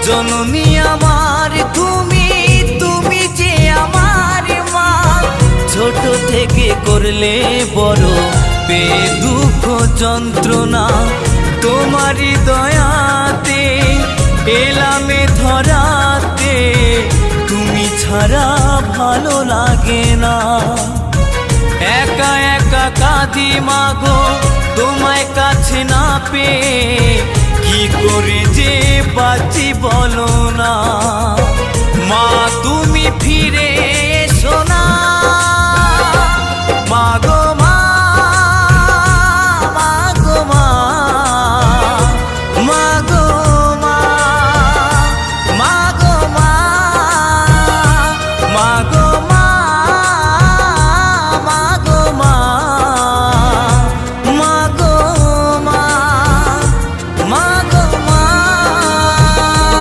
জননী আমার তুমি, তুমি যে আমার মা। ছোট থেকে করলে বড় দুঃখ যন্ত্রণা, তোমারই দয়াতে এলামে ধরাতে, তুমি ছাড়া ভালো লাগে না। একা একা কাঁদি মাগো তোমায় কাছে না পেয়ে, কি করে যে বাঁচি